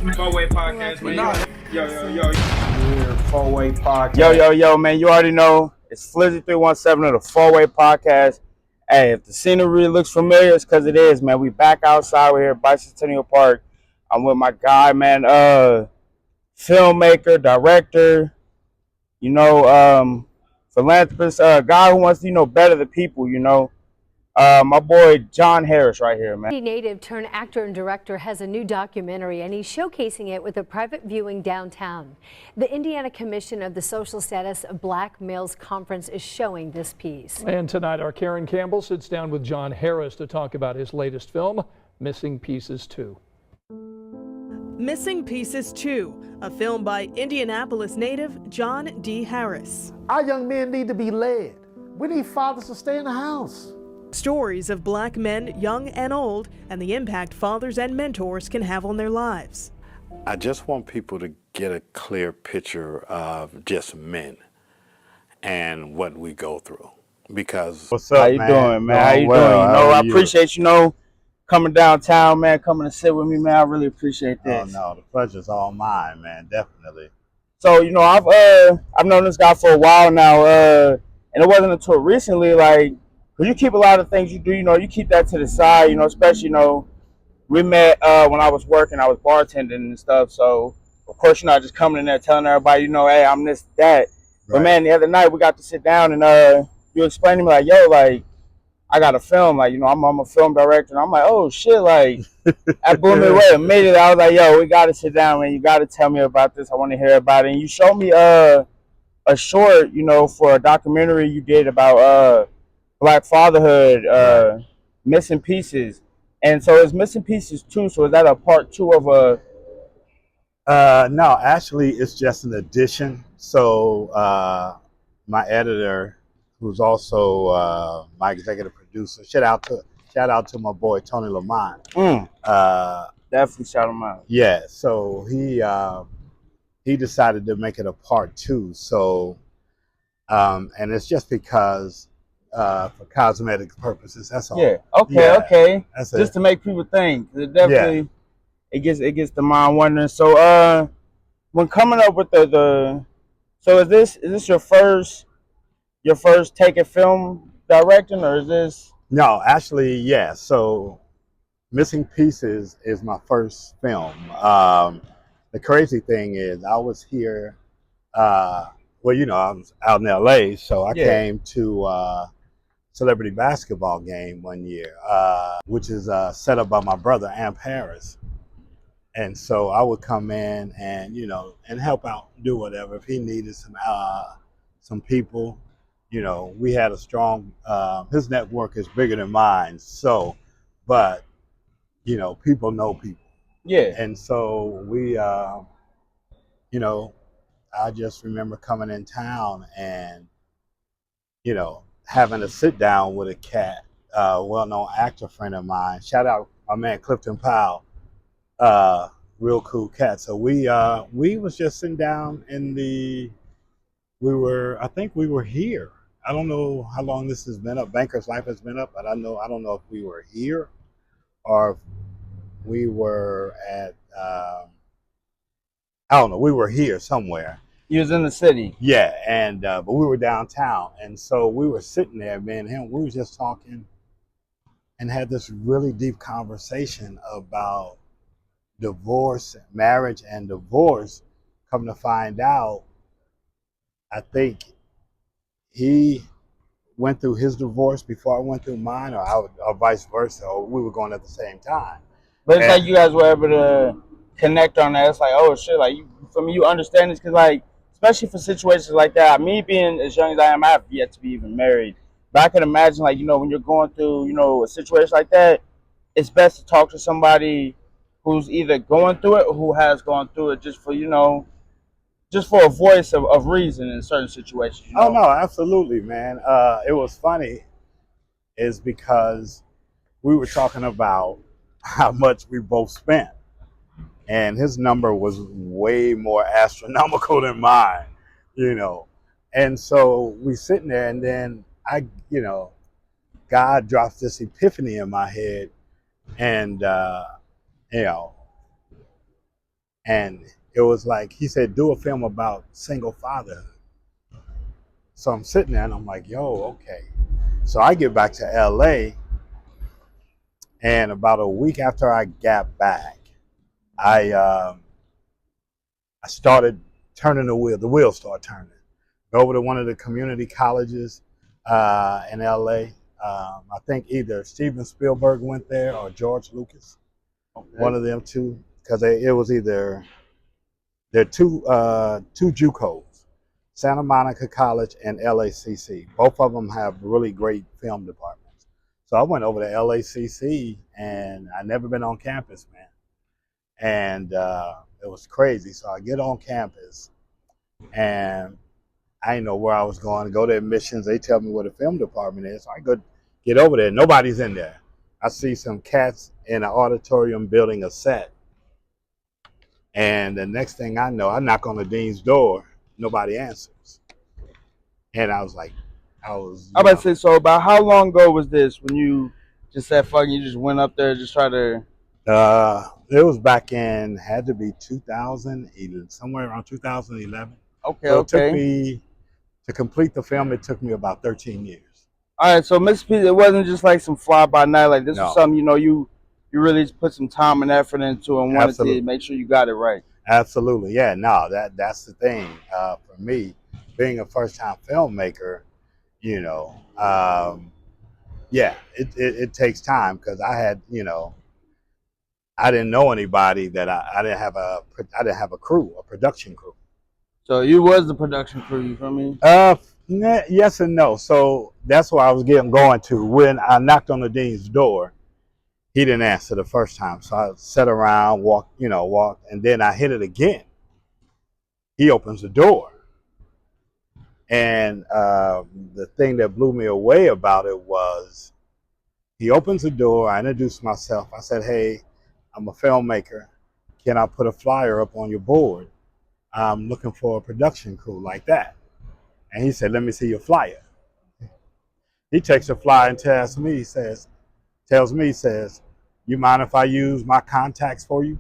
Four-way podcast, man. Yo. We're four-way podcast. Yo, man. You already know it's Flizzy 317 of the Four-Way Podcast. Hey, if the scenery looks familiar, it's because it is, man. We back outside. We're here at Bicentennial Park. I'm with my guy, man. Filmmaker, director, philanthropist, guy who wants to, better the people, my boy John Harris right here, man. Native turned actor and director has a new documentary, and he's showcasing it with a private viewing downtown. The Indiana Commission of the Social Status of Black Males Conference is showing this piece. And tonight, our Karen Campbell sits down with John Harris to talk about his latest film, Missing Pieces 2. Missing Pieces 2, a film by Indianapolis native John D. Harris. Our young men need to be led. We need fathers to stay in the house. Stories of black men, young and old, and the impact fathers and mentors can have on their lives. I just want people to get a clear picture of just men and what we go through. Because what's up, How you doing, man? How you doing? I appreciate coming downtown, man, coming to sit with me, man. I really appreciate this. Oh no, the pleasure's all mine, man. Definitely. So, I've known this guy for a while now, and it wasn't until recently, like, cause you keep a lot of things you do, you keep that to the side, especially, we met when I was working, I was bartending and stuff. So of course, just coming in there telling everybody, hey, I'm this, that. Right. But man, the other night we got to sit down and you explained to me like, yo, like, I got a film, like, I'm a film director, and I'm like, oh shit, like, that blew me away immediately. I was like, yo, we got to sit down, man. You got to tell me about this. I want to hear about it. And you showed me a short, for a documentary you did about Black fatherhood, Missing Pieces. And so it's Missing Pieces 2. So is that a part 2 of a? No, actually, it's just an addition. So my editor, who's also my executive producer, shout out to my boy Tony Lamont. Definitely shout him out. Yeah, so he decided to make it a part 2. So and it's just because for cosmetic purposes. That's all. Yeah. Okay. That's just to make people think. It definitely it gets the mind wondering. So when coming up with the so is this your first take at film directing, or is this? No, actually, yeah. So Missing Pieces is my first film. The crazy thing is I was here, I was out in LA, so I came to celebrity basketball game one year, which is set up by my brother, Amp Harris. And so I would come in and, and help out, do whatever. If he needed some people, we had a strong, his network is bigger than mine. So, but, people know people. Yeah. And so we, I just remember coming in town and, having a sit down with a cat, well-known actor friend of mine. Shout out my man Clifton Powell, real cool cat. So we was just sitting down I think we were here. I don't know how long this has been up. Banker's Life has been up, but I don't know if we were here or if we were at, I don't know, we were here somewhere. You was in the city. Yeah, and but we were downtown, and so we were sitting there, man. We were just talking, and had this really deep conversation about divorce, marriage, and divorce. Come to find out, I think he went through his divorce before I went through mine, or vice versa, or we were going at the same time. But it's like you guys were able to connect on that. It's like, oh shit, like you understand this, because like, especially for situations like that, me being as young as I am, I have yet to be even married. But I can imagine, like, when you're going through, a situation like that, it's best to talk to somebody who's either going through it or who has gone through it, just for, just for a voice of reason in certain situations. Oh, no, absolutely, man. It was funny is because we were talking about how much we both spent. And his number was way more astronomical than mine, And so we sitting there, and then God drops this epiphany in my head, and And it was like, he said, do a film about single fatherhood. So I'm sitting there and I'm like, yo, okay. So I get back to LA, and about a week after I got back, I started turning the wheel. The wheel started turning. Go over to one of the community colleges in LA. I think either Steven Spielberg went there or George Lucas, one of them two, because it was either, there are two JUCOs, Santa Monica College and LACC. Both of them have really great film departments. So I went over to LACC, and I never been on campus, man. And it was crazy. So I get on campus, and I didn't know where I was going. To go to admissions, they tell me where the film department is. So I go get over there. Nobody's in there. I see some cats in an auditorium building a set. And the next thing I know, I knock on the dean's door. Nobody answers. And I was like, I'm about to say, so about how long ago was this when you just said, fuck, you just went up there, just try to... It was back in, had to be 2011, somewhere around 2011. Okay, so okay. It took me, to complete the film, it took me about 13 years. All right, so Mississippi, it wasn't just like some fly by night. Like this was something, you really just put some time and effort into and wanted to make sure you got it right. Absolutely, yeah. No, that's the thing. For me, being a first-time filmmaker, yeah, it takes time, because I had, I didn't know anybody. That I didn't have a crew, a production crew. So you was the production crew, you feel me? Yes and no. So that's where I was going to. When I knocked on the dean's door, he didn't answer the first time. So I sat around, walked, and then I hit it again. He opens the door. And the thing that blew me away about it was, he opens the door, I introduced myself. I said, hey, I'm a filmmaker. Can I put a flyer up on your board? I'm looking for a production crew, like that. And he said, let me see your flyer. He takes the flyer and tells me, you mind if I use my contacts for you?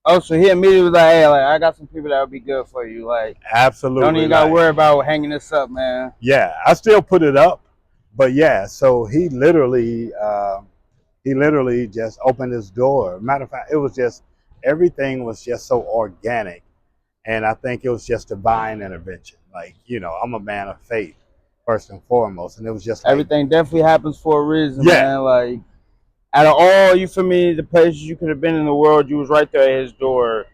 Oh, so he immediately was like, hey, I got some people that would be good for you. Like, absolutely. Don't even got to worry about hanging this up, man. Yeah, I still put it up. But yeah, so he literally just opened his door. Matter of fact, it was just, everything was just so organic. And I think it was just divine intervention. Like, I'm a man of faith, first and foremost. And it was just like, everything definitely happens for a reason, man. Like, out of all, you feel me, the places you could have been in the world, you was right there at his door,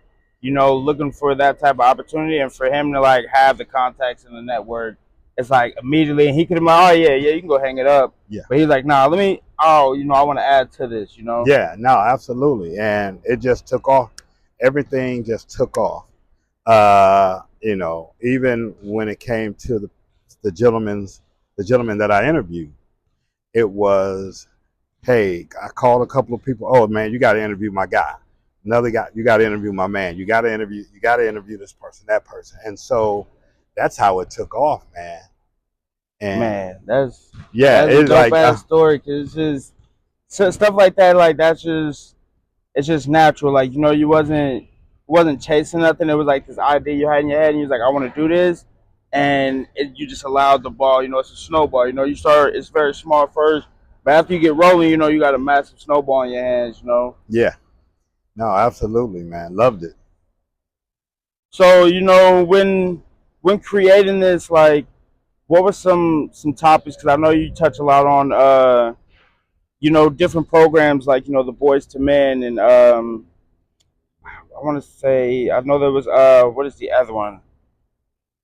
looking for that type of opportunity. And for him to, like, have the contacts in the network, it's like immediately, and he could have been, oh, yeah, you can go hang it up. Yeah. But he's like, nah, I want to add to this, Yeah, no, absolutely. And it just took off. Everything just took off. Even when it came to the gentleman that I interviewed, it was, hey, I called a couple of people. Oh man, you got to interview my guy. Another guy, you got to interview my man. You got to interview this person, that person. And so that's how it took off, man. And man, that's a dope ass story. Cause it's just stuff like that. Like it's just natural. Like you wasn't chasing nothing. It was like this idea you had in your head, and you was like, I want to do this, and you just allowed the ball. It's a snowball. You start. It's very small first, but after you get rolling, you got a massive snowball in your hands. Yeah. No, absolutely, man. Loved it. So when creating this, like, what were some topics? Because I know you touch a lot on different programs like the Boys to Men, and I want to say, I know there was what is the other one?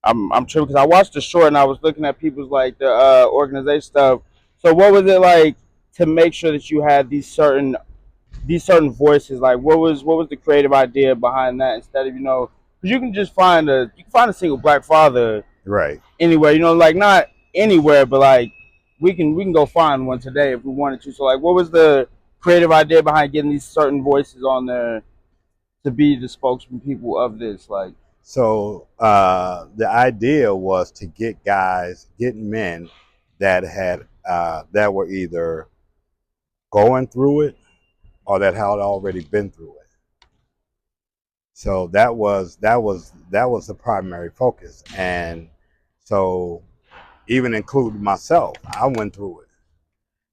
I'm tripping because I watched the short and I was looking at people's like the organization stuff. So what was it like to make sure that you had these certain voices? Like what was the creative idea behind that, instead of because you can find a single black father right anywhere, like not anywhere, but like we can go find one today if we wanted to. So like what was the creative idea behind getting these certain voices on there to be the spokesman people of this? Like, so the idea was to get men that had that were either going through it or that had already been through it. So that was the primary focus. And so even including myself, I went through it.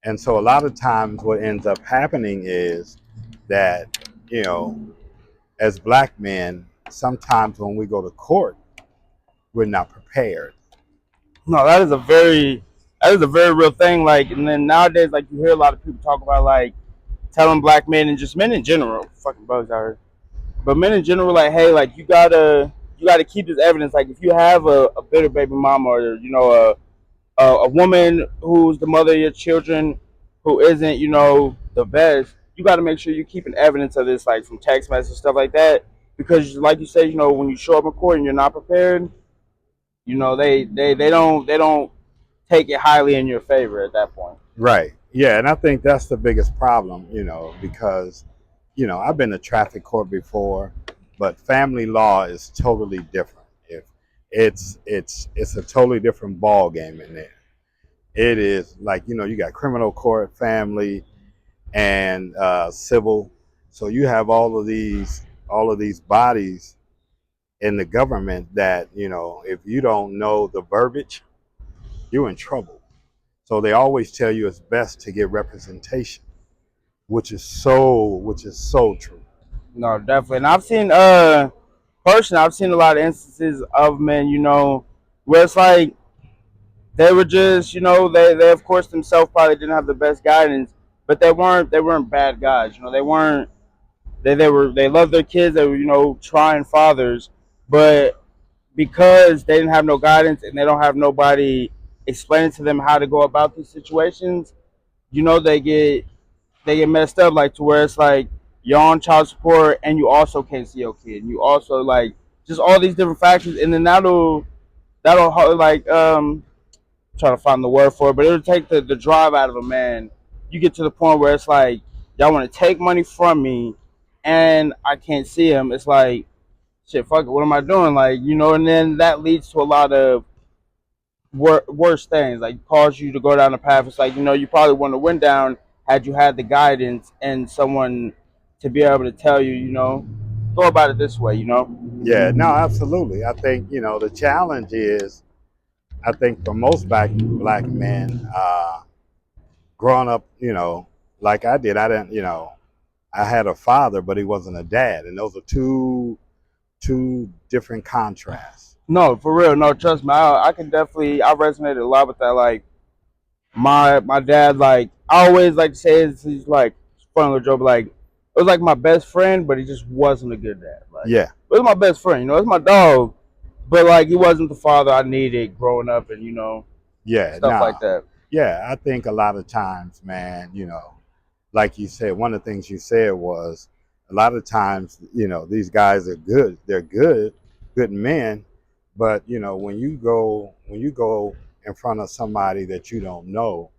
And so a lot of times what ends up happening is that, as black men, sometimes when we go to court, we're not prepared. No, that is a very real thing. Like, and then nowadays, like you hear a lot of people talk about like telling black men and just men in general, fucking bugs out here. But men in general, like, hey, like you gotta keep this evidence. Like, if you have a bitter baby mama, or a woman who's the mother of your children who isn't, the best, you got to make sure you're keeping evidence of this, like from text messages, stuff like that. Because, like you said, when you show up in court and you're not prepared, they don't take it highly in your favor at that point. Right. Yeah, and I think that's the biggest problem, because, I've been to traffic court before, but family law is totally different. If it's a totally different ball game in there. It is like, you got criminal court, family, and civil. So you have all of these bodies in the government that, if you don't know the verbiage, you're in trouble. So they always tell you it's best to get representation, which is so true. No, definitely. And personally, I've seen a lot of instances of men, where it's like they were just, they of course themselves probably didn't have the best guidance, but they weren't bad guys. They loved their kids. They were, trying fathers, but because they didn't have no guidance and they don't have nobody explaining to them how to go about these situations, they get messed up, like to where it's like you're on child support and you also can't see your kid. And you also like just all these different factors, and then that'll like trying to find the word for it, but it'll take the drive out of a man. You get to the point where it's like y'all want to take money from me, and I can't see him. It's like shit. Fuck it. What am I doing? Like, and then that leads to a lot of worse things. Like, cause you to go down the path. It's like, you probably wouldn't have went down had you had the guidance and someone to be able to tell you, go about it this way. Yeah, no, absolutely. I think, the challenge is, I think for most black men, growing up, like I did, I didn't, I had a father, but he wasn't a dad. And those are two different contrasts. No, for real. No, trust me. I can definitely. I resonated a lot with that. Like my dad. Like I always like to say, he's like fun little joke. But like it was like my best friend, but he just wasn't a good dad. Like Yeah. it was my best friend. It's my dog, but like he wasn't the father I needed growing up, and Yeah, stuff nah. like that. Yeah, I think a lot of times, man, like you said, one of the things you said was a lot of times, these guys are good. They're good men, but when you go in front of somebody that you don't know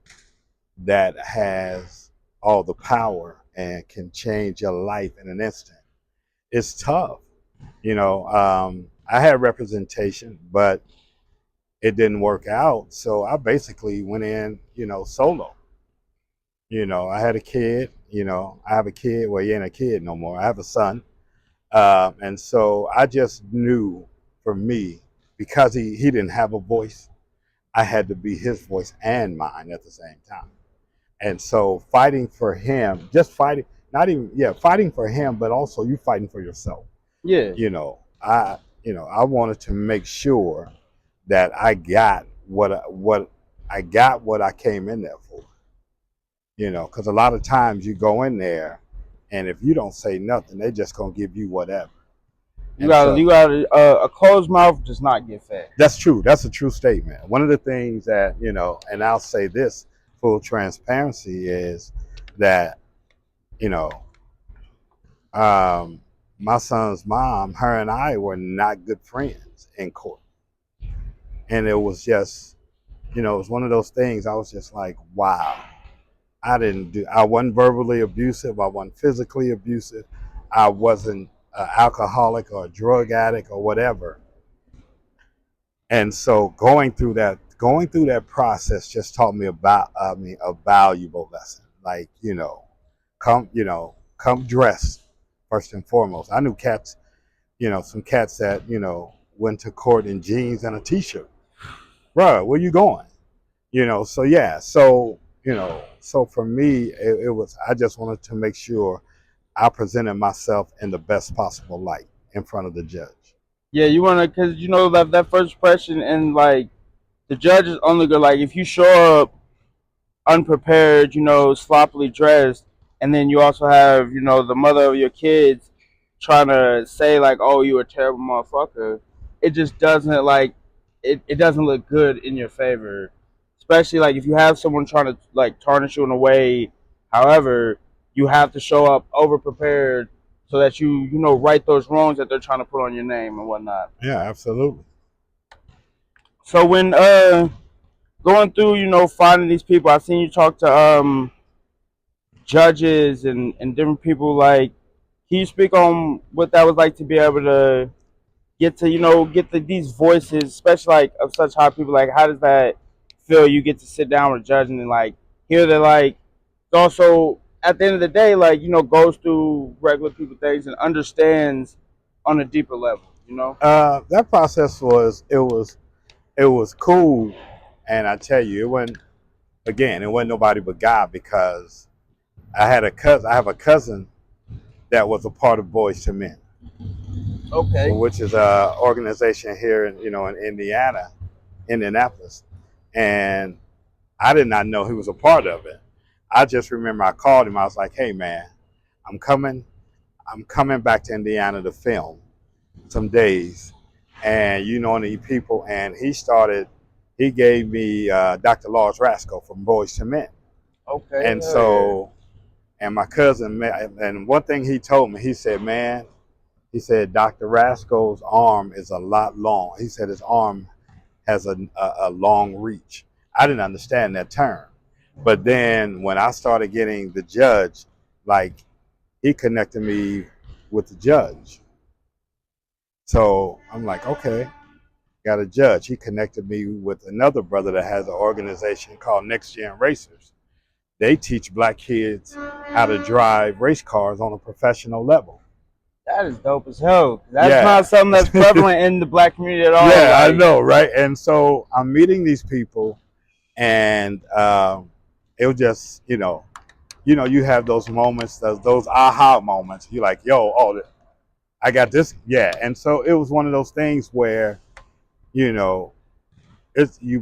that has all the power and can change your life in an instant, it's tough. I had representation, but it didn't work out. So I basically went in, solo. I had a kid, I have a kid. Well, he ain't a kid no more. I have a son. And so I just knew for me, because he didn't have a voice, I had to be his voice and mine at the same time. And so fighting for him, just fighting, not even, yeah, fighting for him, but also you fighting for yourself. Yeah. I wanted to make sure that I got what I came in there for. Because a lot of times you go in there, and if you don't say nothing, they just gonna give you whatever. A closed mouth does not get fed. That's true. That's a true statement. One of the things that, and I'll say this, full transparency, is that, you know, my son's mom, her and I were not good friends in court. And it was just, it was one of those things I was just like, wow. I wasn't verbally abusive. I wasn't physically abusive. I wasn't an alcoholic or a drug addict or whatever. And so going through that process just taught me a valuable lesson. Like, come dressed first and foremost. I knew cats some cats that, went to court in jeans and a t-shirt. Bruh, where you going? So yeah, so for me, it was, I just wanted to make sure I presented myself in the best possible light in front of the judge. Yeah, you want to, because that first impression, and like the judge is only good like if you show up unprepared, sloppily dressed, and then you also have, the mother of your kids trying to say like, "Oh, you a terrible motherfucker." It just doesn't it doesn't look good in your favor, especially like if you have someone trying to like tarnish you in a way. However, you have to show up over prepared so that you right those wrongs that they're trying to put on your name and whatnot. Yeah, absolutely. So when going through, finding these people, I've seen you talk to judges and different people. Like, can you speak on what that was like to be able to get these voices, especially like of such high people? Like, how does that feel? You get to sit down with a judge and then like hear that like also at the end of the day like goes through regular people things and understands on a deeper level. That process was cool, and I tell you, it wasn't nobody but God, because I have a cousin that was a part of Boys to Men. Okay. Which is a organization here in Indianapolis, and I did not know he was a part of it. I just remember I called him. I was like, "Hey man, I'm coming back to Indiana to film some days, and any people." And he gave me Dr. Lars Rasko from Boys to Men. Okay. And so, and my cousin, and one thing he told me, he said, "Man," he said, "Dr. Rasko's arm is a lot long." He said his arm has a long reach. I didn't understand that term. But then when I started getting the judge, like, he connected me with the judge. So I'm like, okay, got a judge. He connected me with another brother that has an organization called Next Gen Racers. They teach black kids how to drive race cars on a professional level. That is dope as hell. That's not something that's prevalent in the black community at all. Yeah, like, I know, right? And so I'm meeting these people, and it was just, you have those moments, those aha moments. You're like, yo, I got this. Yeah. And so it was one of those things where, you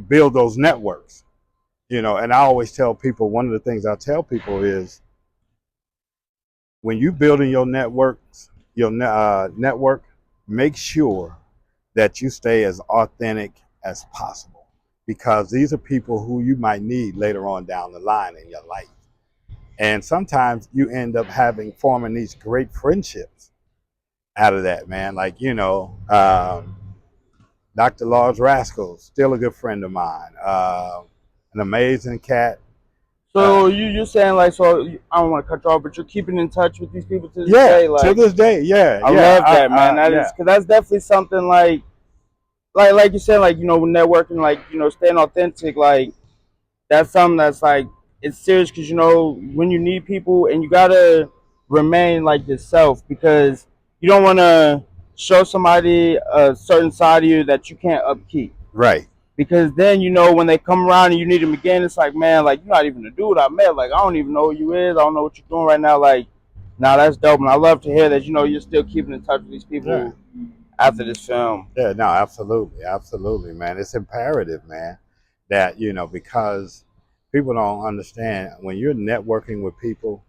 build those networks, and I always tell people, one of the things I tell people is, when you building your networks, network, make sure that you stay as authentic as possible, because these are people who you might need later on down the line in your life. And sometimes you end up forming these great friendships out of that, man. Like, Dr. Lars Rasko, still a good friend of mine, an amazing cat. So you're saying like, so I don't want to cut you off, but you're keeping in touch with these people to this day? Like, to this day, yeah. I love that, man. Because that's definitely something like you said, like, networking, like, staying authentic, like, that's something that's like, it's serious, because when you need people, and you gotta remain like yourself, because you don't want to show somebody a certain side of you that you can't upkeep. Right. Because then, when they come around and you need them again, it's like, man, like, you're not even the dude I met. Like, I don't even know who you is. I don't know what you're doing right now. Like, nah, that's dope. And I love to hear that, you're still keeping in touch with these people after this film. Yeah, no, absolutely. Absolutely, man. It's imperative, man, that, because people don't understand, when you're networking with people,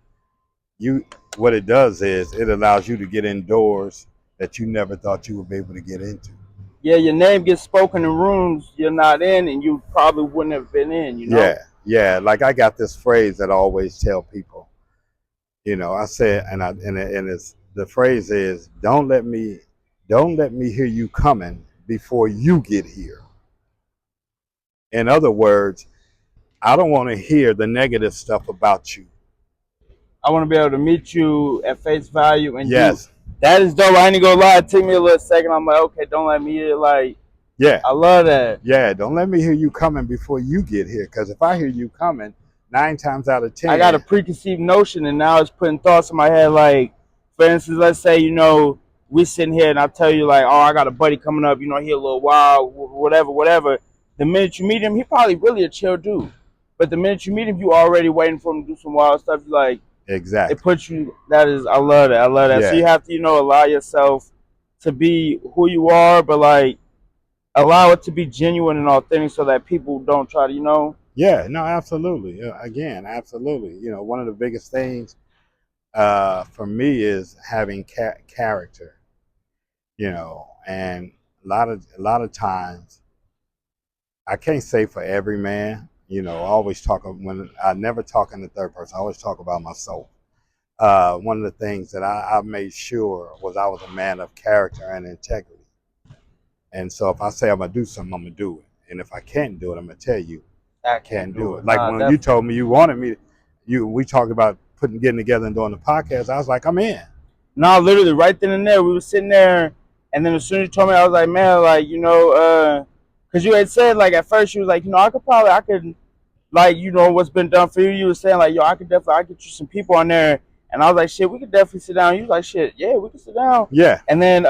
what it does is it allows you to get indoors that you never thought you would be able to get into. Yeah, your name gets spoken in rooms you're not in, and you probably wouldn't have been in, Yeah. Like, I got this phrase that I always tell people. I said, the phrase is, don't let me hear you coming before you get here. In other words, I don't want to hear the negative stuff about you. I want to be able to meet you at face value, and yes. That is dope. I ain't gonna lie. It took me a little second. I'm like, okay, don't let me hear, like, yeah. I love that. Yeah, don't let me hear you coming before you get here. Because if I hear you coming, 9 times out of 10, I got a preconceived notion, and now it's putting thoughts in my head. Like, for instance, let's say, we sitting here and I tell you like, oh, I got a buddy coming up, you know, he a little wild, whatever. The minute you meet him, he probably really a chill dude. But the minute you meet him, you already waiting for him to do some wild stuff. You like, it Exactly. puts you. That is, I love that. I love that. So Yeah. you have to, you know, allow yourself to be who you are, but like allow it to be genuine and authentic, so that people don't try to, you know. Yeah. No, absolutely. Again, absolutely. You know, one of the biggest things for me is having character. You know, and a lot of times, I can't say for every man. You know, I always talk when I never talk in the third person. I always talk about myself. One of the things that I made sure was I was a man of character and integrity. And so if I say I'm gonna do something, I'm gonna do it. And if I can't do it, I'm gonna tell you I can't do it. Like when you told me you wanted me, we talked about getting together and doing the podcast. I was like, I'm in. No, literally, right then and there, we were sitting there, and then as soon as you told me, I was like, man, like, you know, because you had said, like, at first, you was like, you know, I could, like, you know, what's been done for you. You were saying, like, yo, I get you some people on there. And I was like, shit, we could definitely sit down. You was like, shit, yeah, we could sit down. Yeah. And then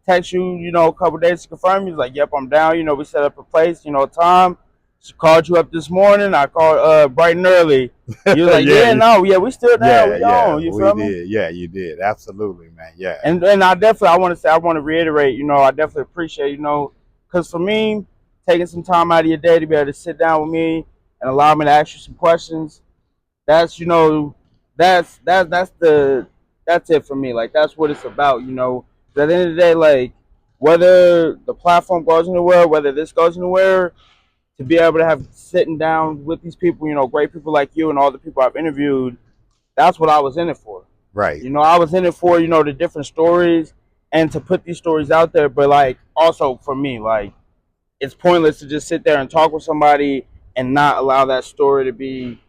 text you, you know, a couple days to confirm. He was like, yep, I'm down. You know, we set up a place, you know, time. She called you up this morning. I called bright and early. You was like, we still down. We on. You feel me? Did. Yeah, you did. absolutely, man. Yeah. And I want to reiterate, you know, I definitely appreciate, you know, because for me, taking some time out of your day to be able to sit down with me and allow me to ask you some questions, that's, you know, that's it for me. Like, that's what it's about, you know. But at the end of the day, like, whether the platform goes anywhere, whether this goes anywhere, to be able to have sitting down with these people, you know, great people like you and all the people I've interviewed, that's what I was in it for. Right. You know, I was in it for, you know, the different stories and to put these stories out there. But, like, also for me, like, it's pointless to just sit there and talk with somebody and not allow that story to be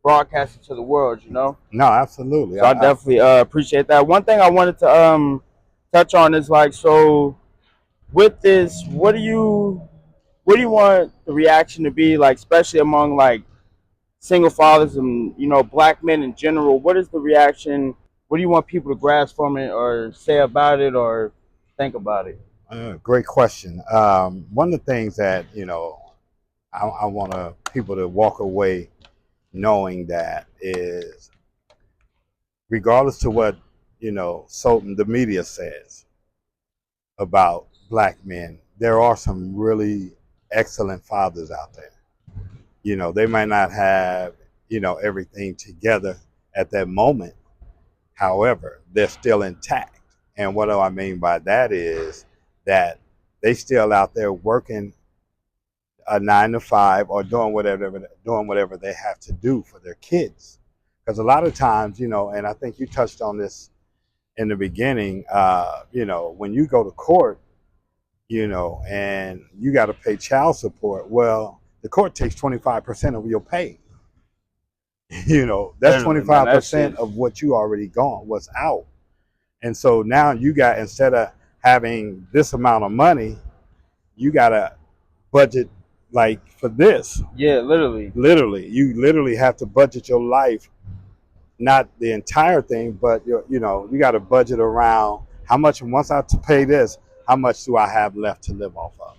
broadcasted to the world, you know? No, absolutely. So I definitely appreciate that. One thing I wanted to touch on is, like, so with this, what do you want the reaction to be, like, especially among, like, single fathers and, you know, black men in general? What is the reaction? What do you want people to grasp from it or say about it or think about it? Great question. One of the things that, you know, I want people to walk away knowing that is, regardless to what, you know, the media says about black men, there are some really excellent fathers out there. You know, they might not have, you know, everything together at that moment. However, they're still intact. And what do I mean by that is that they still out there working a 9 to 5 or doing whatever they have to do for their kids. Because a lot of times, you know, and I think you touched on this in the beginning, you know, when you go to court, you know, and you got to pay child support, well, the court takes 25% of your pay. You know, that's 25% of what you already was out. And so now you got, instead of having this amount of money, you got to budget like for this. Yeah, literally. You literally have to budget your life, not the entire thing, but you know, you got to budget around how much, once I pay this, how much do I have left to live off of?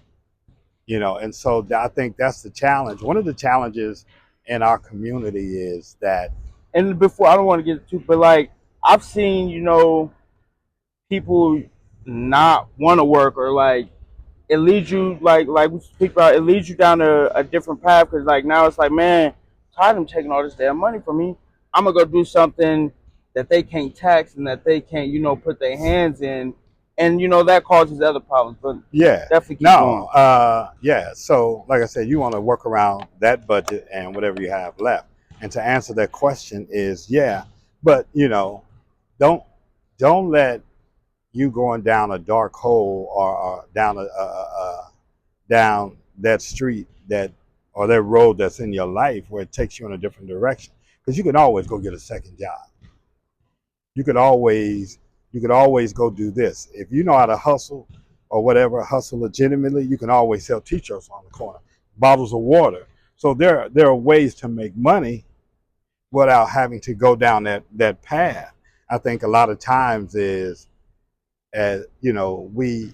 You know, and so I think that's the challenge. One of the challenges in our community is that, and before, I don't want to get too, but like, I've seen, you know, people not want to work, or like it leads you, like we speak about, it leads you down a different path, because like now it's like, man, I'm tired of them taking all this damn money from me. I'm gonna go do something that they can't tax and that they can't, you know, put their hands in, and you know that causes other problems. But yeah, definitely keep going. Yeah. So like I said, you want to work around that budget and whatever you have left. And to answer that question is, yeah, but you know, don't let you going down a dark hole or down down that street or that road that's in your life where it takes you in a different direction. Because you can always go get a second job. You could always go do this. If you know how to hustle or whatever, hustle legitimately, you can always sell t-shirts on the corner, bottles of water. So there are ways to make money without having to go down that path. I think a lot of times is as you know, we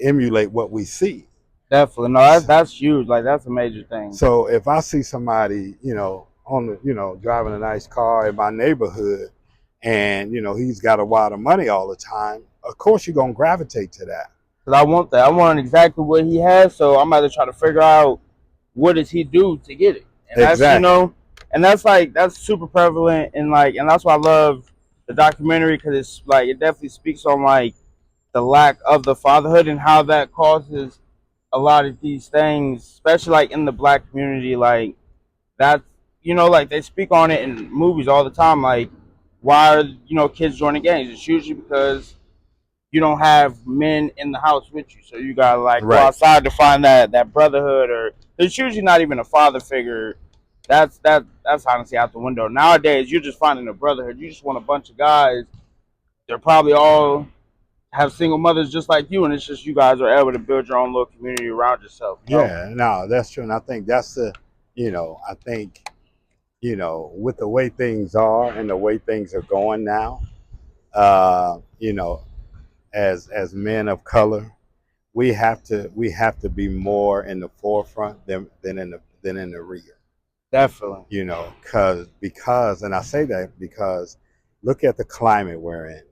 emulate what we see. Definitely. No, that's huge. Like, that's a major thing. So if I see somebody, on the, driving a nice car in my neighborhood, and he's got a lot of money all the time, of course you're gonna gravitate to that. Because I want that. I want exactly what he has, so I'm about to try to figure out what does he do to get it. And that's, Exactly. and that's super prevalent, and and that's why I love the documentary, because it's like, it definitely speaks on like the lack of the fatherhood and how that causes a lot of these things, especially like in the black community. Like, that's, like they speak on it in movies all the time. Like, why are, kids joining gangs? It's usually because you don't have men in the house with you, so you gotta like go Right. outside to find that brotherhood, or it's usually not even a father figure. That's honestly out the window nowadays. You're just finding a brotherhood. You just want a bunch of guys. They're probably all have single mothers just like you, and it's just you guys are able to build your own little community around yourself. Yeah, no, that's true. And I think that's I think, with the way things are and the way things are going now, uh, you know, as men of color, we have to be more in the forefront than in the rear. Definitely. Because and I say that because look at the climate we're in,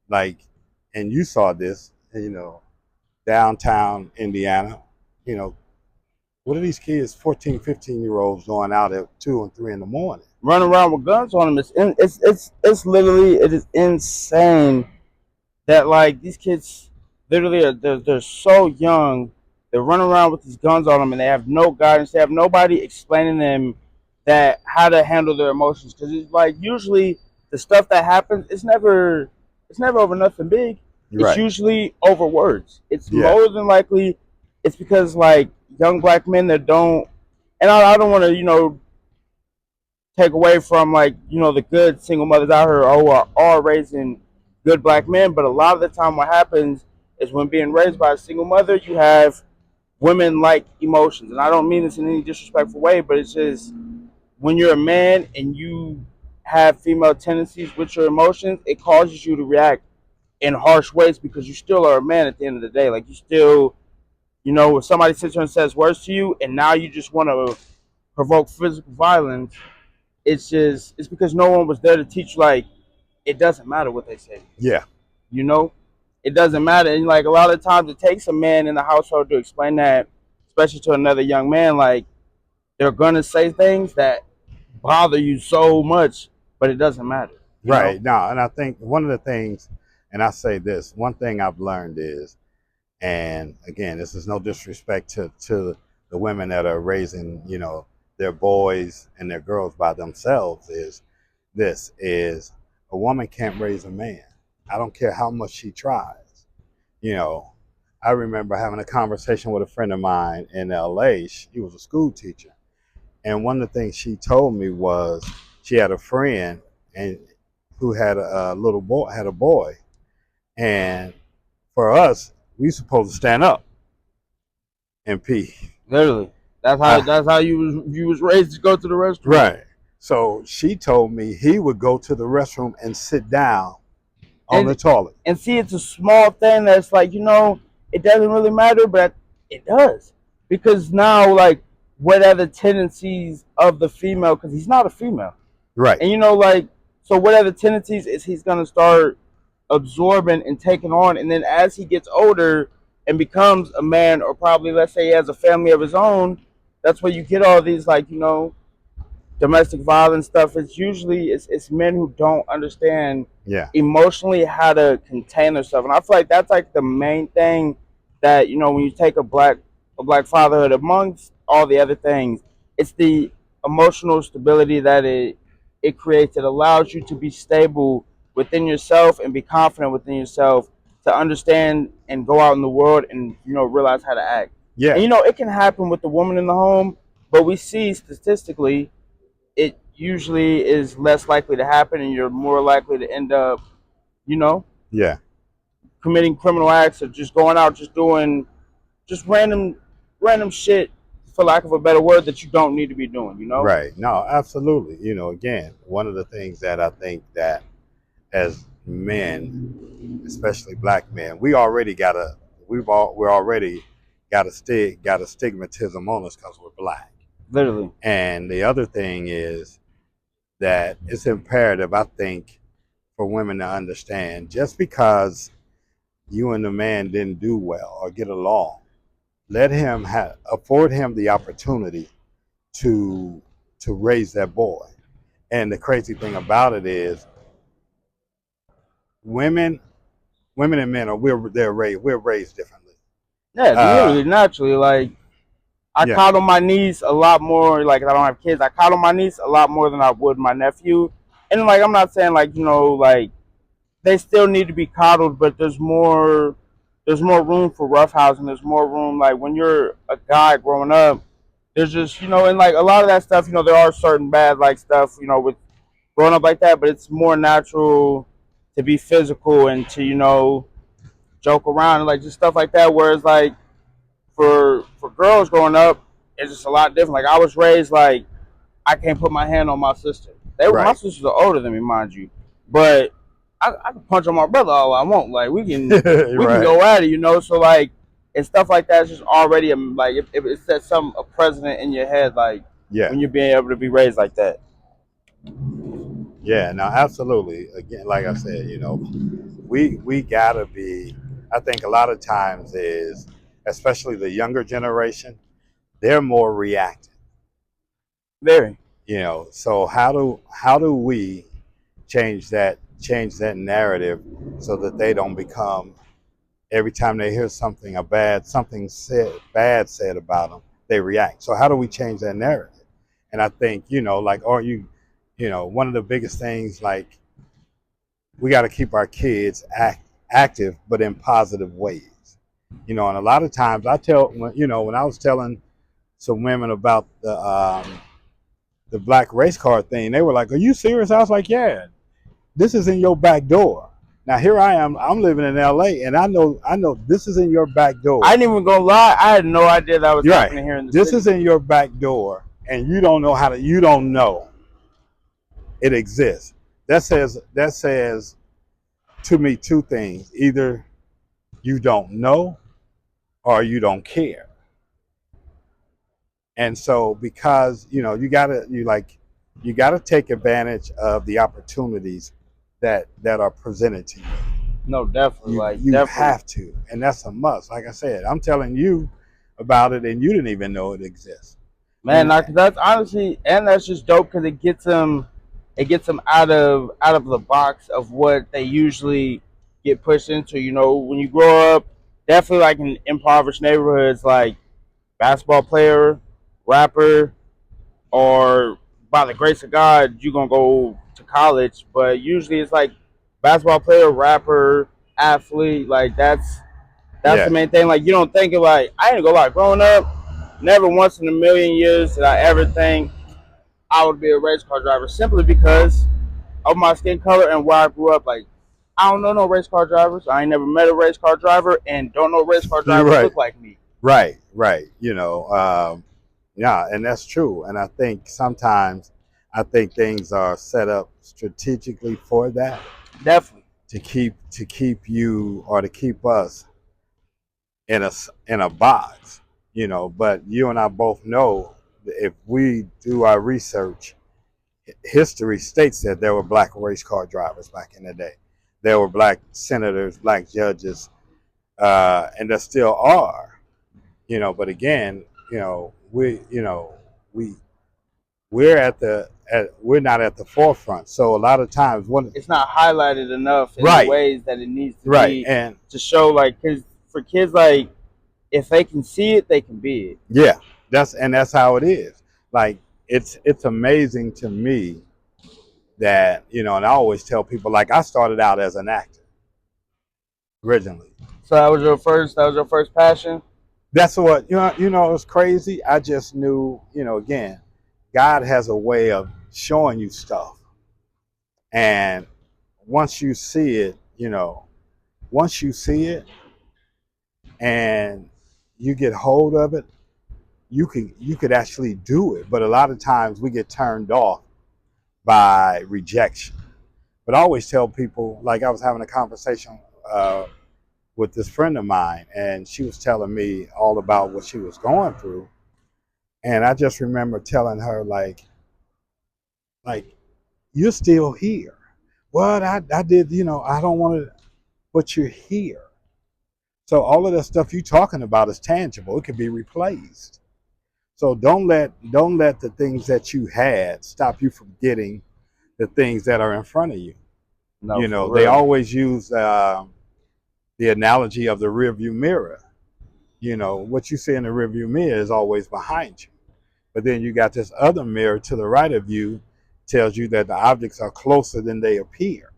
like, and you saw this, downtown Indiana, you know, what are these kids, 14, 15-year-olds going out at 2 and 3 in the morning? Running around with guns on them, it's literally, it is insane that like these kids literally they're so young. They're running around with these guns on them, and they have no guidance. They have nobody explaining them that how to handle their emotions, because it's like usually the stuff that happens, it's never over nothing big. It's Right. usually over words. It's Yeah. more than likely it's because like young black men that don't, and I don't want to take away from like the good single mothers out here who are raising good black men, but a lot of the time what happens is when being raised by a single mother, you have women like emotions, and I don't mean this in any disrespectful way, but it's just when you're a man and you have female tendencies with your emotions, it causes you to react in harsh ways because you still are a man at the end of the day. Like, you still, if somebody sits there and says words to you and now you just want to provoke physical violence, it's because no one was there to teach you, like, it doesn't matter what they say. Yeah. It doesn't matter. And like a lot of times it takes a man in the household to explain that, especially to another young man, like, they're gonna say things that bother you so much, but it doesn't matter. Right. No, and I think one of the things, and I say this, one thing I've learned is, and again, this is no disrespect to the women that are raising, their boys and their girls by themselves, is a woman can't raise a man. I don't care how much she tries. I remember having a conversation with a friend of mine in LA. He was a school teacher. And one of the things she told me was she had a friend and who had a little boy, had a boy. And for us, we supposed to stand up and pee. Literally, that's how you was raised to go to the restroom. Right. So she told me he would go to the restroom and sit down on the toilet. And see, it's a small thing that's like, it doesn't really matter, but it does. Because now, like, what are the tendencies of the female? Because he's not a female. Right. And, so what are the tendencies is he's going to start absorbing and taking on. And then as he gets older and becomes a man, or probably, let's say, he has a family of his own, that's where you get all these, like, domestic violence stuff. It's usually it's men who don't understand emotionally how to contain themselves, and I feel like that's like the main thing that when you take a black fatherhood amongst all the other things, it's the emotional stability that it creates. It allows you to be stable within yourself and be confident within yourself to understand and go out in the world and realize how to act. Yeah. And it can happen with the woman in the home, but we see statistically it usually is less likely to happen, and you're more likely to end up, committing criminal acts, or just going out, just doing just random shit, for lack of a better word, that you don't need to be doing, Right. No, absolutely. Again, one of the things that I think that as men, especially black men, we're already got a stigmatism on us because we're black. Literally. And the other thing is that it's imperative, I think, for women to understand just because you and the man didn't do well or get along, let him afford him the opportunity to raise that boy. And the crazy thing about it is, women and men we're raised differently. Yeah, literally, naturally. Like, I Yeah. coddle my niece a lot more. Like, I don't have kids. I coddle my niece a lot more than I would my nephew. And like, I'm not saying like, like they still need to be coddled, but there's more room for roughhousing. There's more room. Like when you're a guy growing up, there's just and like a lot of that stuff. There are certain bad like stuff. With growing up like that, but it's more natural to be physical and to joke around and like just stuff like that. Whereas like for girls growing up, it's just a lot different. Like I was raised like I can't put my hand on my sister. My sisters are older than me, mind you, but I can punch on my brother all I want. Like we can can go at it, So like and stuff like that is just already like if it sets a precedent in your head, like when you're being able to be raised like that. Yeah, no, absolutely. Again, like I said, we gotta be. I think a lot of times is, especially the younger generation, they're more reactive. Very. So how do we change that narrative so that they don't become, every time they hear something bad said about them, they react. So how do we change that narrative? And I think one of the biggest things, like, we got to keep our kids active, but in positive ways. And a lot of times when I was telling some women about the black race car thing, they were like, "Are you serious?" I was like, "Yeah, this is in your back door." Now here I am, I'm living in LA, and I know this is in your back door. I ain't even gonna lie, I had no idea that was happening here in the city. This is in your back door, and you don't know it exists. That says to me two things: either you don't know or you don't care. And so, because you gotta take advantage of the opportunities that are presented to you. No, definitely. You have to, and that's a must. Like I said, I'm telling you about it, and you didn't even know it exists. Man, that's honestly, and that's just dope because it gets them out of the box of what they usually get pushed into. When you grow up, definitely like in impoverished neighborhoods, like basketball player, rapper, or by the grace of God, you're gonna go to college. But usually it's like basketball player, rapper, athlete. Like that's the main thing. Like you don't think of like I ain't gonna lie, growing up, never once in a million years did I ever think I would be a race car driver simply because of my skin color and where I grew up. Like I don't know no race car drivers. I ain't never met a race car driver and don't know race car drivers look like me. Right. Yeah, and that's true. And I think sometimes things are set up strategically for that. Definitely. To keep you, or to keep us in a box, but you and I both know that if we do our research, history states that there were black race car drivers back in the day. There were black senators, black judges, and there still are. But again, we're not at the forefront. So a lot of times it's not highlighted enough in the ways that it needs to be, and to show, like, because for kids, like, if they can see it, they can be it. Yeah, that's how it is. Like it's amazing to me that and I always tell people, like, I started out as an actor originally. So that was your first passion? That's what it's crazy. I just knew, again, God has a way of showing you stuff, and once you see it, and you get hold of it, you could actually do it. But a lot of times we get turned off by rejection, But I always tell people, like I was having a conversation with this friend of mine, and she was telling me all about what she was going through. And I just remember telling her, like you're still here. What I did, I don't want to, but you're here. So all of that stuff you talking about is tangible. It can be replaced. So don't let the things that you had stop you from getting the things that are in front of you. No, They always use the analogy of the rearview mirror. What you see in the rearview mirror is always behind you. But then you got this other mirror to the right of you, tells you that the objects are closer than they appear.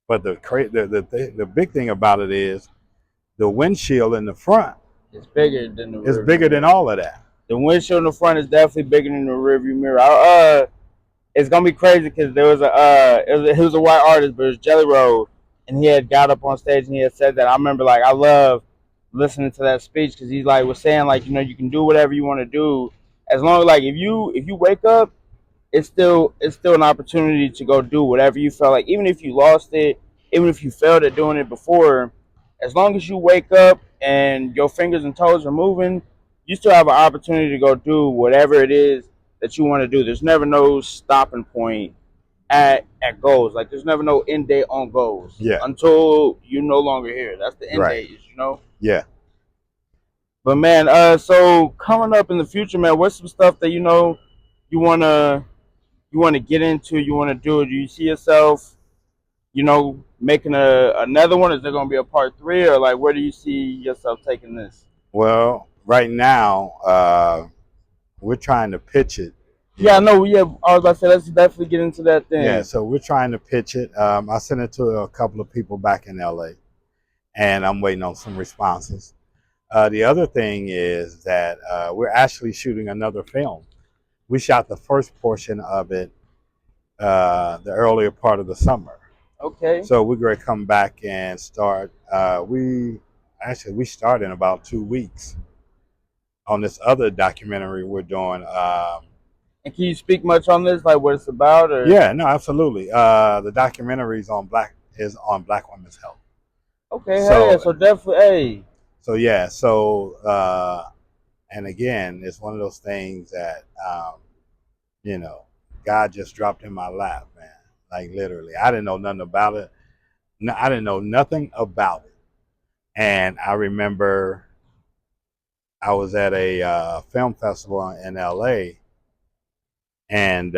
But the big thing about it is the windshield in the front it's bigger than the is bigger than all of that. The windshield in the front is definitely bigger than the rearview mirror. It's gonna be crazy because there was he was a white artist, but it was Jelly Roll, and he had got up on stage and he had said that. I remember, like, I love listening to that speech because he's like was saying, like, you can do whatever you want to do as long as, like, if you wake up, it's still an opportunity to go do whatever you felt like, even if you lost it, even if you failed at doing it before. As long as you wake up and your fingers and toes are moving, you still have an opportunity to go do whatever it is that you want to do. There's never no stopping point at goals. Like, there's never no end date on goals. Yeah. Until you're no longer here. That's the end date, Yeah. But man, so coming up in the future, man, what's some stuff that you wanna get into, you wanna do? Do you see yourself, making another one? Is there gonna be a part 3, or like where do you see yourself taking this? Well, right now, we're trying to pitch it. Yeah, no, yeah. I was about to say, let's definitely get into that thing. Yeah, so we're trying to pitch it. I sent it to a couple of people back in LA, and I'm waiting on some responses. The other thing is that we're actually shooting another film. We shot the first portion of it the earlier part of the summer. Okay. So we're going to come back and start. We start in about 2 weeks on this other documentary we're doing. And can you speak much on this, like what it's about? Or? Yeah, no, absolutely. The documentary is on Black women's health. Okay, so, so definitely, hey. So yeah, and again, it's one of those things that God just dropped in my lap, man. Like, literally, I didn't know nothing about it. No, I didn't know nothing about it. And I remember I was at a film festival in LA, and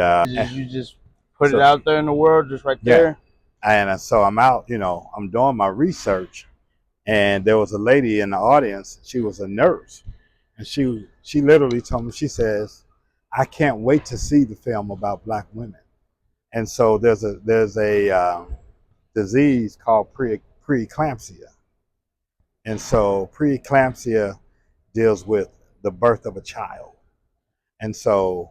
you just put it out there in the world, just right there. And so I'm out, I'm doing my research, and there was a lady in the audience. She was a nurse, and she literally told me, she says, "I can't wait to see the film about Black women." And so there's a disease called preeclampsia, and so preeclampsia deals with the birth of a child, and so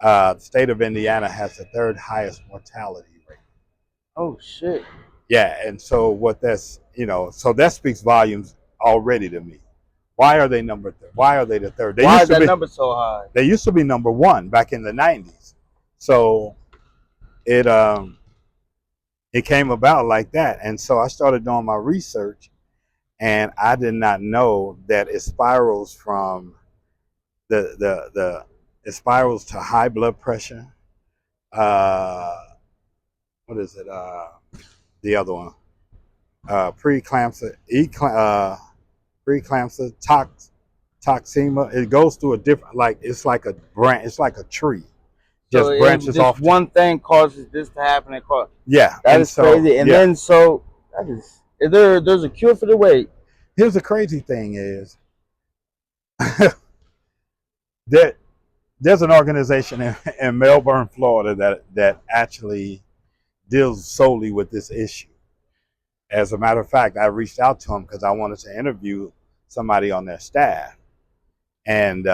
the state of Indiana has the 3rd highest mortality rate. Oh shit. Yeah, and so what that's so that speaks volumes already to me. Why are they Why are they the 3rd? Why is that number so high? They used to be number 1 back in the 90s. So it came about like that, and so I started doing my research, and I did not know that it spirals from it spirals to high blood pressure. What is it? The other one, preeclampsia, toxemia. It goes through a different, like, it's like a branch. It's like a tree. Just so branches off. One thing causes this to happen. Yeah, that is crazy. And then so that is there's a cure for the weight. Here's the crazy thing is that there's an organization in Melbourne, Florida that actually deals solely with this issue. As a matter of fact, I reached out to them because I wanted to interview somebody on their staff. And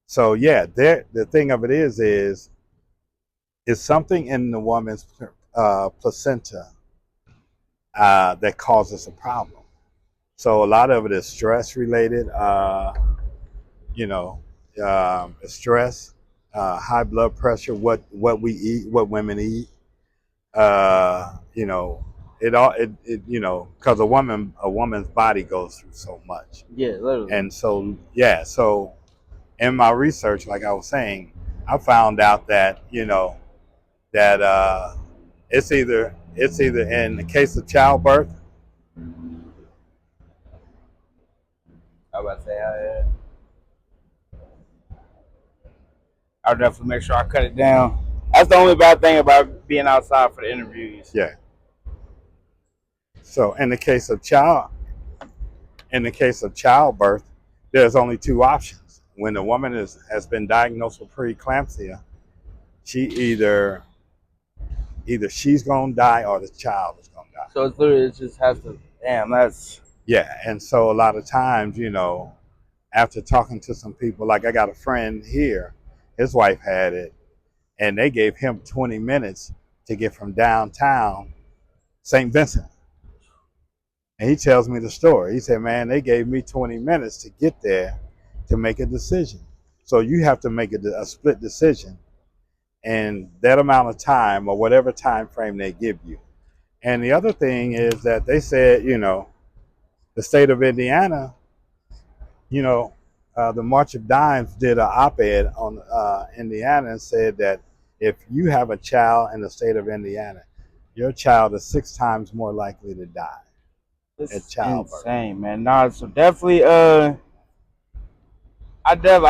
so, yeah, the thing of it is something in the woman's placenta that causes a problem. So a lot of it is stress related, stress, high blood pressure, what we eat, what women eat. you know, it you know, because a woman's body goes through so much. Yeah, literally. And so, yeah, so in my research, like I was saying, I found out that, you know, that it's either in the case of childbirth. I was about to say, I'll definitely make sure I cut it down. That's the only bad thing about being outside for the interviews. Yeah. So in the case of childbirth, there's only two options. When the woman has been diagnosed with preeclampsia, she either she's gonna die or the child is gonna die. So it's literally, it just has to, damn, that's. Yeah, and so a lot of times, you know, after talking to some people, like I got a friend here, his wife had it, and they gave him 20 minutes to get from downtown St. Vincent. And he tells me the story. He said, man, they gave me 20 minutes to get there to make a decision. So you have to make a split decision in that amount of time or whatever time frame they give you. And the other thing is that they said, you know, the state of Indiana, you know, the March of Dimes did an op-ed on Indiana and said that if you have a child in the state of Indiana, your child is 6 times more likely to die at childbirth. Insane, man. Nah, so definitely, I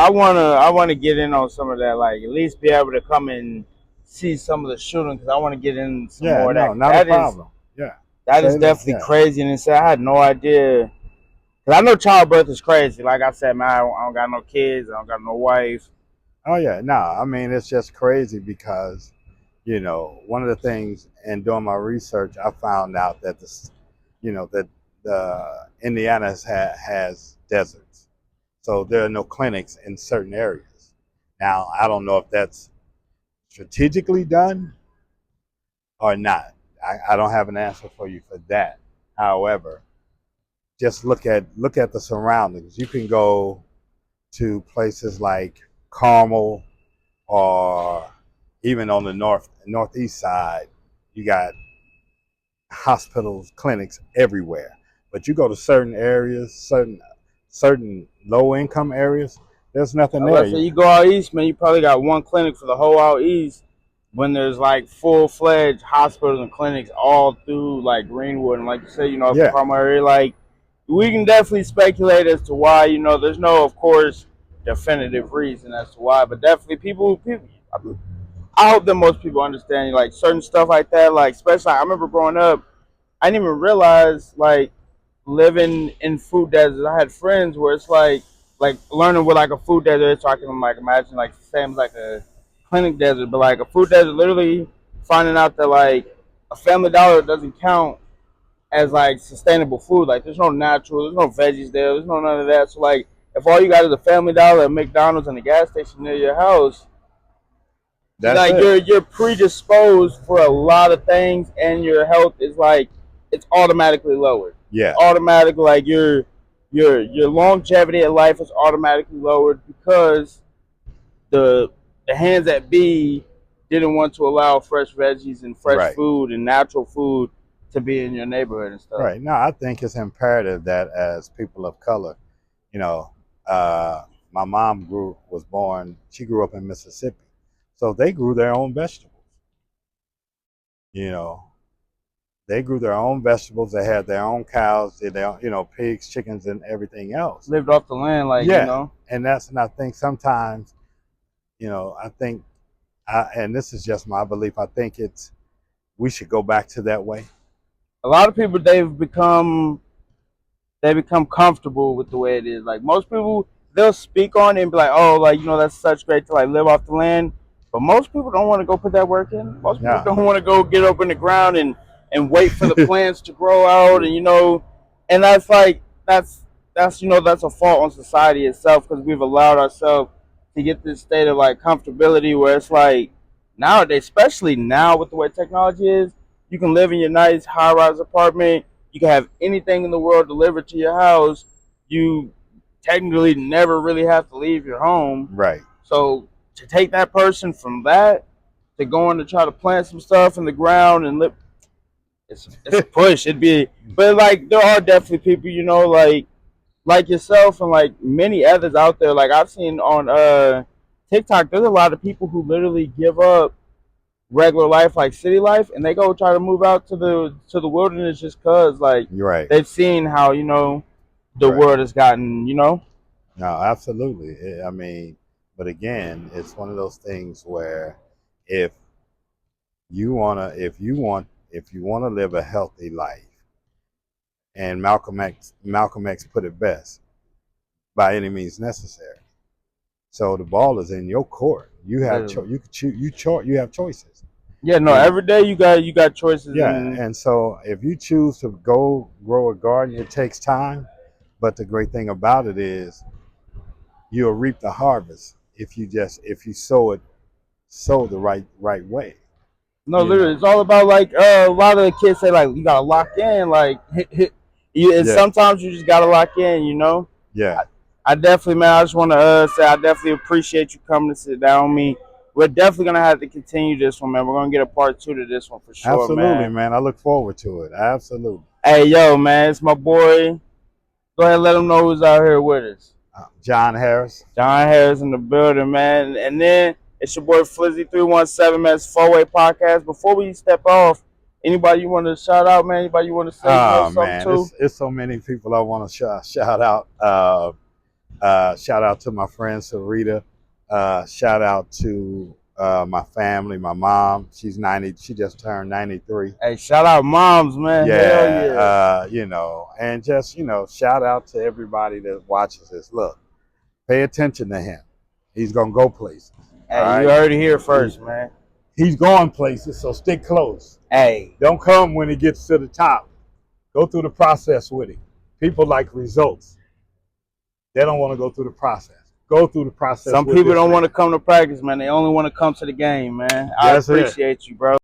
wanna get in on some of that, like at least be able to come and see some of the shooting, because I want to get in some more of that. Not a problem. That is definitely crazy, and I had no idea. Cause I know childbirth is crazy. Like I said, man, I don't got no kids. I don't got no wife. Oh yeah, no. I mean, it's just crazy because, you know, one of the things in doing my research, I found out that the Indiana has deserts, so there are no clinics in certain areas. Now, I don't know if that's strategically done or not. I don't have an answer for you for that. However, just look at the surroundings. You can go to places like Carmel, or even on the northeast side, you got hospitals, clinics everywhere. But you go to certain areas, certain low income areas, there's nothing there. So you go out east, man, you probably got one clinic for the whole out east, when there's like full-fledged hospitals and clinics all through like Greenwood, and like you said, you know, the Carmel area. Like, we can definitely speculate as to why. You know, there's no, of course, definitive reason as to why, but definitely people. I hope that most people understand, like, certain stuff like that. Like, especially, I remember growing up, I didn't even realize, like, living in food deserts. I had friends where it's like learning what like a food desert. So I can like imagine like same as like a clinic desert, but like a food desert, literally finding out that like a Family Dollar doesn't count as like sustainable food. Like, there's no natural, there's no veggies there, there's no none of that. So like, if all you got is a Family Dollar, a McDonald's, and a gas station near your house, you're predisposed for a lot of things, and your health is like, it's automatically lowered. Yeah, automatically, like your longevity of life is automatically lowered because the hands that be didn't want to allow fresh veggies and fresh food and natural food to be in your neighborhood and stuff. Right. No, I think it's imperative that as people of color, you know, my mom she grew up in Mississippi, so they grew their own vegetables. You know, they grew their own vegetables. They had their own cows, did their, you know, pigs, chickens, and everything else. Lived off the land, like, you know. And I think sometimes, you know, and this is just my belief, I think we should go back to that way. A lot of people, they become comfortable with the way it is. Like, most people, they'll speak on it and be like, oh, like, you know, that's such great to like live off the land. But most people don't want to go put that work in. Most people don't want to go get up in the ground and wait for the plants to grow out, and, you know, and that's like, that's you know, that's a fault on society itself, because we've allowed ourselves to get this state of like comfortability where it's like, nowadays, especially now with the way technology is, you can live in your nice high-rise apartment, you can have anything in the world delivered to your house, you technically never really have to leave your home. Right. So to take that person from that to go in to try to plant some stuff in the ground and it's a push. But like there are definitely people, you know, like yourself and like many others out there. Like I've seen on TikTok, there's a lot of people who literally give up regular life, like city life, and they go try to move out to the wilderness just cause like You're right. they've seen how, you know, the world has gotten, you know. No, absolutely. I mean, but again, it's one of those things where if you wanna live a healthy life, and Malcolm X put it best, by any means necessary. So the ball is in your court. You have you have choices. Yeah, no, every day you got choices. Yeah, and so if you choose to go grow a garden, it takes time. But the great thing about it is you'll reap the harvest if you sow the right way. No, literally, it's all about like a lot of the kids say like you gotta lock in, like and sometimes you just gotta lock in, you know. Yeah. I definitely, man. I just want to say I definitely appreciate you coming to sit down with me. We're definitely gonna have to continue this one, man. We're gonna get a part 2 to this one for sure, Absolutely, man. I look forward to it. Absolutely. Hey, yo, man, it's my boy. Go ahead and let them know who's out here with us. John Harris. John Harris in the building, man. And then it's your boy Flizzy317, man. It's 4-Way Podcast. Before we step off, anybody you want to shout out, man? Anybody you want to say something to? It's so many people I want to shout out. Shout out to my friend Sarita. Shout out to my family, my mom. She's 90. She just turned 93. Hey, shout out moms, man. Yeah, hell yeah. You know, and just, you know, shout out to everybody that watches this. Look, pay attention to him. He's gonna go places. Hey, you heard it here first, man. He's going places, so stick close. Hey, don't come when he gets to the top. Go through the process with him. People like results. They don't want to go through the process. Go through the process. Some people don't want to come to practice, man. They only want to come to the game, man. I appreciate you, bro.